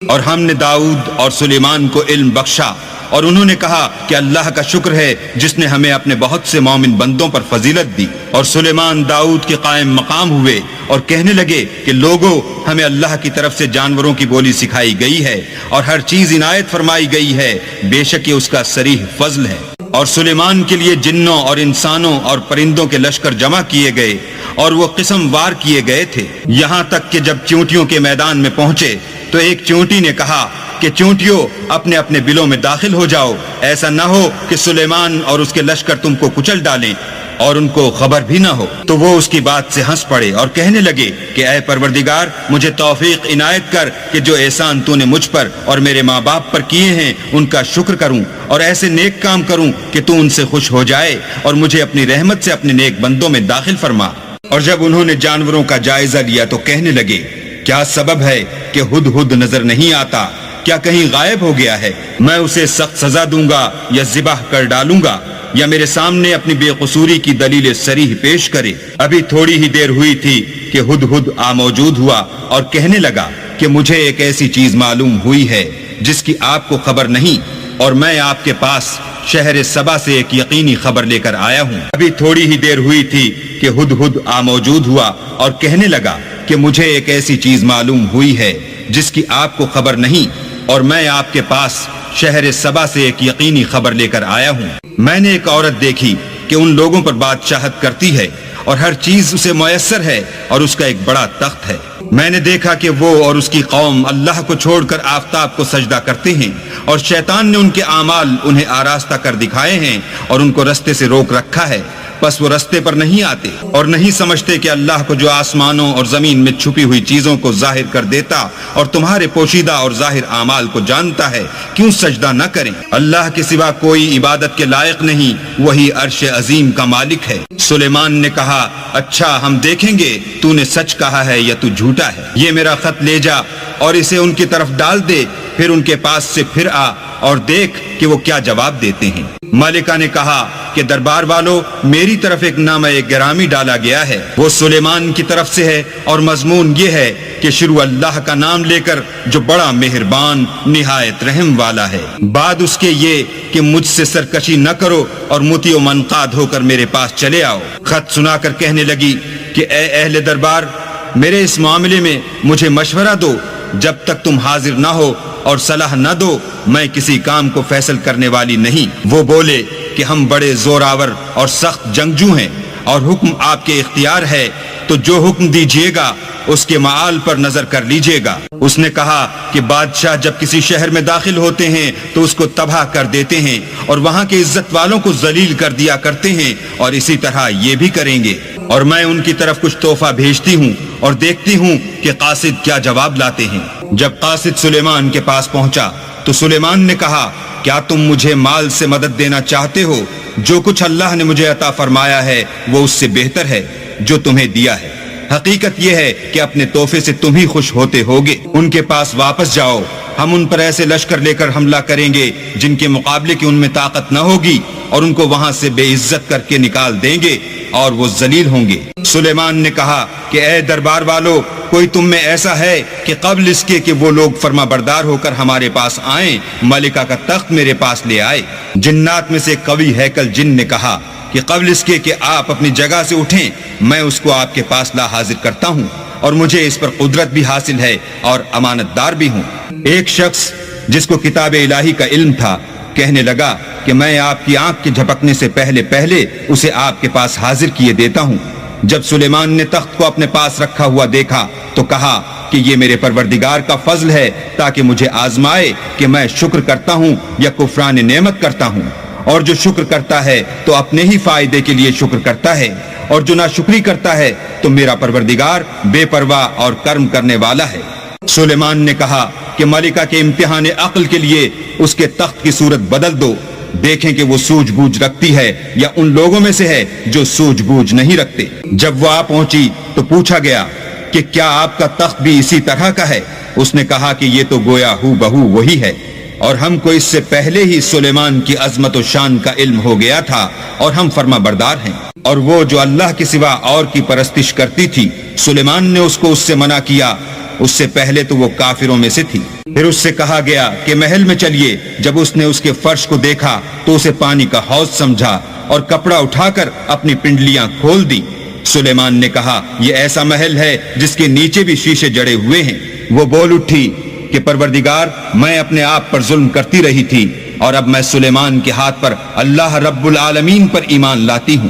اور ہم نے داؤد اور سلیمان کو علم بخشا، اور انہوں نے کہا کہ اللہ کا شکر ہے جس نے ہمیں اپنے بہت سے مومن بندوں پر فضیلت دی۔ اور سلیمان داؤد کے قائم مقام ہوئے اور کہنے لگے کہ لوگو، ہمیں اللہ کی طرف سے جانوروں کی بولی سکھائی گئی ہے اور ہر چیز عنایت فرمائی گئی ہے، بے شک یہ اس کا صریح فضل ہے۔ اور سلیمان کے لیے جنوں اور انسانوں اور پرندوں کے لشکر جمع کیے گئے اور وہ قسم وار کیے گئے تھے، یہاں تک کہ جب چونٹیوں کے میدان میں پہنچے تو ایک چونٹی نے کہا کہ چونٹیوں اپنے اپنے بلوں میں داخل ہو جاؤ، ایسا نہ ہو کہ سلیمان اور اس کے لشکر تم کو کچل ڈالیں اور ان کو خبر بھی نہ ہو۔ تو وہ اس کی بات سے ہنس پڑے اور کہنے لگے کہ اے پروردگار، مجھے توفیق عنایت کر کہ جو احسان تو نے مجھ پر اور میرے ماں باپ پر کیے ہیں ان کا شکر کروں اور ایسے نیک کام کروں کہ تو ان سے خوش ہو جائے اور مجھے اپنی رحمت سے اپنے نیک بندوں میں داخل فرما۔ اور جب انہوں نے جانوروں کا جائزہ لیا تو کہنے لگے، کیا سبب ہے کہ ہدہد نظر نہیں آتا؟ کیا کہیں غائب ہو گیا ہے؟ میں اسے سخت سزا دوں گا یا ذبح کر ڈالوں گا یا میرے سامنے اپنی بے قصوری کی دلیل صریح پیش کرے۔ ابھی تھوڑی ہی دیر ہوئی تھی کہ ہدہد موجود ہوا اور کہنے لگا کہ مجھے ایک ایسی چیز معلوم ہوئی ہے جس کی آپ کو خبر نہیں، اور میں آپ کے پاس شہر سبا سے ایک یقینی خبر لے کر آیا ہوں۔ ابھی تھوڑی ہی دیر ہوئی تھی کہ ہدہد موجود ہوا اور کہنے لگا کہ مجھے ایک ایسی چیز معلوم ہوئی ہے جس کی آپ کو خبر نہیں، اور میں آپ کے پاس شہر سبا سے ایک یقینی خبر لے کر آیا ہوں۔ میں نے ایک عورت دیکھی کہ ان لوگوں پر بادشاہت کرتی ہے اور ہر چیز اسے میسر ہے اور اس کا ایک بڑا تخت ہے۔ میں نے دیکھا کہ وہ اور اس کی قوم اللہ کو چھوڑ کر آفتاب کو سجدہ کرتے ہیں، اور شیطان نے ان کے اعمال انہیں آراستہ کر دکھائے ہیں اور ان کو رستے سے روک رکھا ہے، بس وہ رستے پر نہیں آتے اور نہیں سمجھتے کہ اللہ کو جو آسمانوں اور زمین میں چھپی ہوئی چیزوں کو ظاہر کر دیتا اور تمہارے پوشیدہ اور ظاہر اعمال کو جانتا ہے، کیوں سجدہ نہ کریں؟ اللہ کے سوا کوئی عبادت کے لائق نہیں، وہی عرش عظیم کا مالک ہے۔ سلیمان نے کہا، اچھا ہم دیکھیں گے تو نے سچ کہا ہے یا تو جھوٹا ہے۔ یہ میرا خط لے جا اور اسے ان کی طرف ڈال دے، پھر ان کے پاس سے پھر آ اور دیکھ کہ وہ کیا جواب دیتے ہیں۔ ملکہ نے کہا کہ دربار والو، میری طرف ایک نامہ گرامی ڈالا گیا ہے، وہ سلیمان کی طرف سے ہے، اور مضمون یہ ہے کہ شروع اللہ کا نام لے کر جو بڑا مہربان نہایت رحم والا ہے، بعد اس کے یہ کہ مجھ سے سرکشی نہ کرو اور مطیع و منقاد ہو کر میرے پاس چلے آؤ۔ خط سنا کر کہنے لگی کہ اے اہل دربار، میرے اس معاملے میں مجھے مشورہ دو، جب تک تم حاضر نہ ہو اور صلاح نہ دو میں کسی کام کو فیصل کرنے والی نہیں۔ وہ بولے کہ ہم بڑے زوراور اور سخت جنگجو ہیں اور حکم آپ کے اختیار ہے، تو جو حکم دیجیے گا اس کے معال پر نظر کر لیجیے گا۔ اس نے کہا کہ بادشاہ جب کسی شہر میں داخل ہوتے ہیں تو اس کو تباہ کر دیتے ہیں اور وہاں کے عزت والوں کو ذلیل کر دیا کرتے ہیں، اور اسی طرح یہ بھی کریں گے، اور میں ان کی طرف کچھ تحفہ بھیجتی ہوں اور دیکھتی ہوں کہ قاصد کیا جواب لاتے ہیں۔ جب قاصد سلیمان کے پاس پہنچا تو سلیمان نے کہا، کیا تم مجھے مال سے مدد دینا چاہتے ہو؟ جو کچھ اللہ نے مجھے عطا فرمایا ہے وہ اس سے بہتر ہے جو تمہیں دیا ہے۔ حقیقت یہ ہے کہ اپنے تحفے سے تم ہی خوش ہوتے ہوگے۔ ان کے پاس واپس جاؤ، ہم ان پر ایسے لشکر لے کر حملہ کریں گے جن کے مقابلے کی ان میں طاقت نہ ہوگی، اور ان کو وہاں سے بے عزت کر کے نکال دیں گے اور وہ ذلیل ہوں گے۔ سلیمان نے کہا کہ اے دربار والو، کوئی تم میں ایسا ہے کہ قبل اس کے کہ وہ لوگ فرما بردار ہو کر ہمارے پاس آئیں، ملکہ کا تخت میرے پاس لے آئے؟ جنات میں سے ایک قوی ہیکل جن نے کہا کہ قبل اس کے کہ آپ اپنی جگہ سے اٹھیں میں اس کو آپ کے پاس لا حاضر کرتا ہوں، اور مجھے اس پر قدرت بھی حاصل ہے اور امانت دار بھی ہوں۔ ایک شخص جس کو کتاب الہی کا علم تھا کہنے لگا کہ میں آپ کی آنکھ کے جھپکنے سے پہلے اسے آپ کے پاس حاضر کیے دیتا ہوں۔ جب سلیمان نے تخت کو اپنے پاس رکھا ہوا دیکھا تو کہا کہ یہ میرے پروردگار کا فضل ہے تاکہ مجھے آزمائے کہ میں شکر کرتا ہوں یا کفران نعمت کرتا ہوں، اور جو شکر کرتا ہے تو اپنے ہی فائدے کے لیے شکر کرتا ہے، اور جو ناشکری کرتا ہے تو میرا پروردگار بے پرواہ اور کرم کرنے والا ہے۔ سلیمان نے کہا کہ ملکہ کے امتحان عقل کے لیے اس کے تخت کی صورت بدل دو، دیکھیں کہ وہ سوجھ بوجھ رکھتی ہے یا ان لوگوں میں سے ہے جو سوجھ بوجھ نہیں رکھتے۔ جب وہ آ پہنچی تو پوچھا گیا کہ کیا آپ کا تخت بھی اسی طرح کا ہے؟ اس نے کہا کہ یہ تو گویا ہو بہو وہی ہے، اور ہم کو اس سے پہلے ہی سلیمان کی عظمت و شان کا علم ہو گیا تھا اور ہم فرما بردار ہیں۔ اور وہ جو اللہ کے سوا اور کی پرستش کرتی تھی، سلیمان نے اس کو اس سے منع کیا اس سے پہلے تو وہ کافروں میں سے تھی۔ پھر اس سے کہا گیا کہ محل میں چلیے۔ جب اس نے اس کے فرش کو دیکھا تو اسے پانی کا حوض سمجھا اور کپڑا اٹھا کر اپنی پنڈلیاں کھول دی۔ سلیمان نے کہا یہ ایسا محل ہے جس کے نیچے بھی شیشے جڑے ہوئے ہیں۔ وہ بول اٹھی کہ پروردگار، میں اپنے آپ پر ظلم کرتی رہی تھی اور اب میں سلیمان کے ہاتھ پر اللہ رب العالمین پر ایمان لاتی ہوں۔